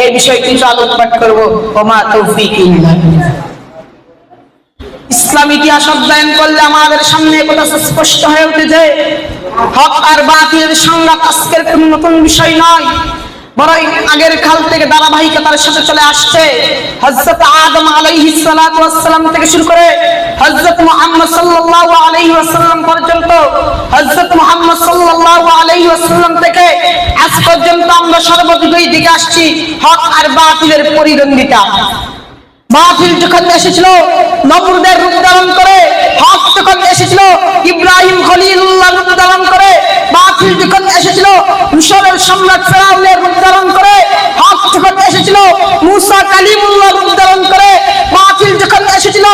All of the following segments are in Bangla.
এই বিষয়ে কিছু আলোকপাত করবো। ওমা তৌফিক ইল্লা বিল্লাহ। ইসলাম ইতিহাস অধ্যয়ন করলে আমাদের সামনে কথা স্পষ্ট হয়ে উঠে যে হক আর বাতিলের সংঘাত আজকের কোন নতুন বিষয় নয়, বরং আগের কাল থেকে ধারাবাহিকতার সাথে চলে আসছে। হযরত আদম আলাইহিস সালাতু ওয়াস সালাম থেকে শুরু করে হযরত মুহাম্মদ সাল্লাল্লাহু আলাইহি ওয়াসাল্লাম পর্যন্ত, হযরত মুহাম্মদ সাল্লাল্লাহু আলাইহি ওয়াসাল্লাম থেকে আজ পর্যন্ত আমরা সর্বদিকেই দিকে আসছি হক আর বাতিলের পরিদ্বন্দ্বিতা। বাতিল যখন এসেছিল নমরুদের রূপ ধারণ করে, হক যখন এসেছিল ইব্রাহিম খলিলুল্লাহ রূপ ধারণ করে, বাতিল যখন এসেছিল মিশরের সম্রাট ফেরাউনের রূপ ধারণ করে, হক যখন এসেছিল মুসা কালিমুল্লাহ রূপ ধারণ করে, বাতিল যখন এসেছিল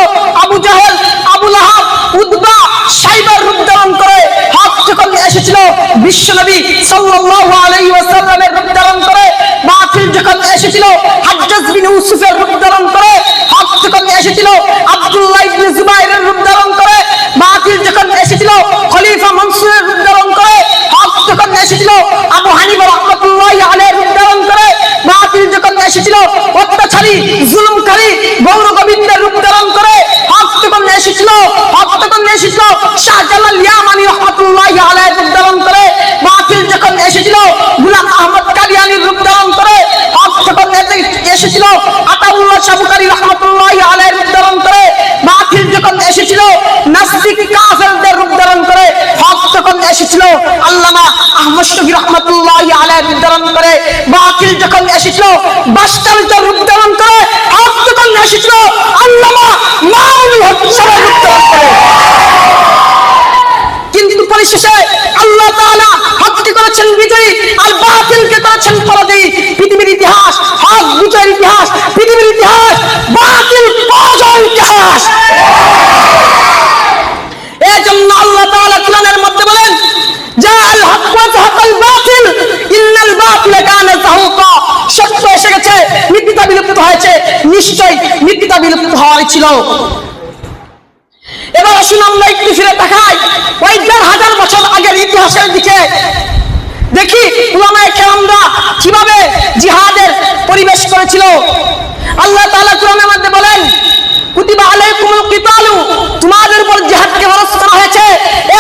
আবু জাহেল, আবু লাহাব, উতবা, সাইবার রূপ ধারণ করে, হক যখন এসেছিল বিশ্বনবী সাল্লাল্লাহু আলাইহি ওয়াসাল্লামের রূপ ধারণ করে, বাতিল যখন এসেছিল হাজ্জাজ বিন ইউসুফের রূপ ধারণ করে, হক যখন এসেছিল আব্দুল্লাহ ইবনে জুবাইরের রূপ ধারণ করে, বাতিল যখন এসেছিল খলিফা মনসুরের রূপ ধারণ করে, হক যখন এসেছিল আবু হানিফা রাহমাতুল্লাহি আলাইহির রূপ ধারণ করে, বাতিল যখন এসেছিল অত্যাচারী জুলুমকারী গৌর গোবিন্দের রূপ ধারণ করে, হক যখন এসেছিল শাহজালাল ইয়ামানি রাহমাতুল্লাহি আলাইহির রূপ ধারণ করে, বাতিল যখন এসেছিল গোলাম আহমদ কাদিয়ানির রূপ ধারণ করে, হক যখন এসেছিল আতাউল্লাহ শাবকারী রাহমাতুল্লাহি আলাইহির রূপ ধারণ করে, বাতিল যখন এসেছিল নাস্তিক কাফেরদের রূপ ধারণ করে, হক যখন এসেছিল আল্লামা আহমদ শফী রাহমাতুল্লাহি আলাইহির রূপ ধারণ করে, বাতিল যখন এসেছিল বাশতালদের রূপ ধারণ করে, হক যখন এসেছিল আল্লামা মাওলানা হক সাহেবের রূপ ধারণ করে। কিন্তু পরিশেষে আল্লাহ তাআলা হককে করেছেন বিজয়ী আর বাতিলকে করেছেন পরাজয়ী। পৃথিবীর ইতিহাস হক বিজয়ের ইতিহাস, পৃথিবীর ইতিহাস বাতিল পরাজয়ের ইতিহাস। এজন্য আল্লাহ তাআলা কোরআনের মধ্যে বলেন জাআল হক ওয়া যাহাকাল বাতিল ইন্নাল বাতিলা কানা যাহুকা। সত্য এসে গেছে, মিথ্যা বিলুপ্ত হয়েছে, নিশ্চয়ই মিথ্যা বিলুপ্ত হওয়ারই ছিল। এবার আসুন আমরা একটু ফিরে তাকাই ওই 1000 বছর আগের ইতিহাসের দিকে। দেখি উলামায়ে কেরামরা কিভাবে জিহাদের পরিবেশ করেছিল। আল্লাহ তাআলা কোরআনের মধ্যে বলেন কুতিবা আলাইকুমুল কিতালু, তোমাদের উপর জিহাদকে ফরজ করা হয়েছে,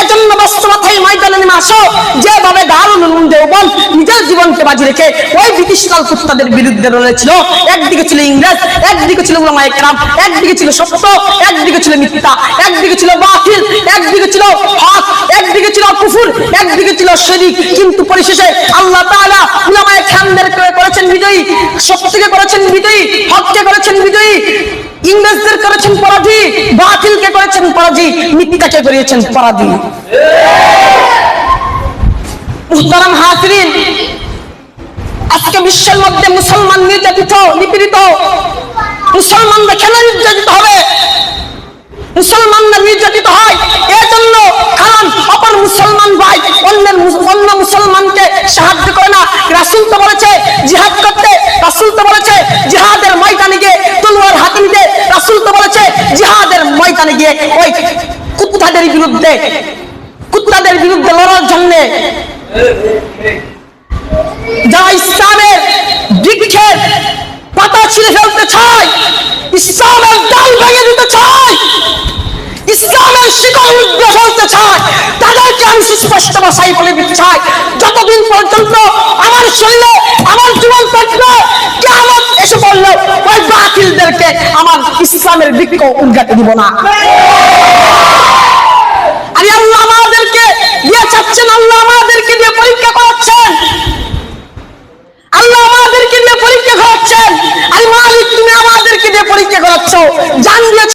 এজন্য বাস্তবতায় ময়দানে নেমে আসো। যেভাবে দারুল উলুম দেওবন্দ নিজের জীবনকে বাজি রেখে ওই ব্রিটিশকাল কুত্তাদের বিরুদ্ধে লড়েছিল, একদিকে ছিল ইংরেজ, একদিকে ছিল উলামায়ে কেরাম, একদিকে ছিল সত্য, একদিকে ছিল মিথ্যা, একদিকে ছিল বাতিল, একদিকে ছিল হক, একদিকে ছিল কুফর, একদিকে ছিল শিরক। কিন্তু পরিশেষে আল্লাহ তাআলা উলামায়ে কেরামদের করেছেন বিজয়ী, সত্যকে করেছেন বিজয়ী, হককে করেছেন বিজয়ী, ইংরেজদের করেছেন পরাজয়ী, বাতিলকে করেছেন পরাজয়ী, মিথ্যাকে করিয়েছেন পরাজয়ী। মুহতারাম হাজিরিন, আজকে বিশ্বের মধ্যে মুসলমান নির্যাতিত, নিপীড়িত। মুসলমানরা কেন নির্যাতিত হবে? মুসলমানরা নির্যাতিত হয় এজন্য কারণ অপর মুসলমান ভাই অন্য মুসলমানকে সাহায্য করে না। রাসূল তো বলেছে জিহাদ করতে, রাসূল তো বলেছে জিহাদের ময়দানে গিয়ে তলোয়ার হাতে নিতে, রাসূল তো বলেছে জিহাদের ময়দানে গিয়ে ওই কুত্তাদের বিরুদ্ধে লড়ার জন্য। যারা ইসলামের বৃক্ষের পাতা ছিঁড়ে ফেলতে চায়, ইসলামের ডাল ভেঙে দিতে চায়, ইসলামের শিকড় উদ্রে ফেলতে চায়, তাদেরকে আমি সুস্পষ্ট ভাষায় বলে দিতে চাই, যতদিন পর্যন্ত আমার শরীরে আমার জীবন থাকবে, কিয়ামত এসে পড়লে ওই বাতিলদেরকে আমার ইসলামের বৃক্ষ উদ্গাতে দিব না। আর আল্লাহ আমাদেরকে দিয়ে চাচ্ছেন, আল্লাহ আমাদেরকে দিয়ে পরীক্ষা করাচ্ছেন, আল্লাহ আমাদেরকে দিয়ে পরীক্ষা করাচ্ছেন। আর মালিক তুমি আমাদেরকে দিয়ে পরীক্ষা করাচ্ছ, জান দিয়েছ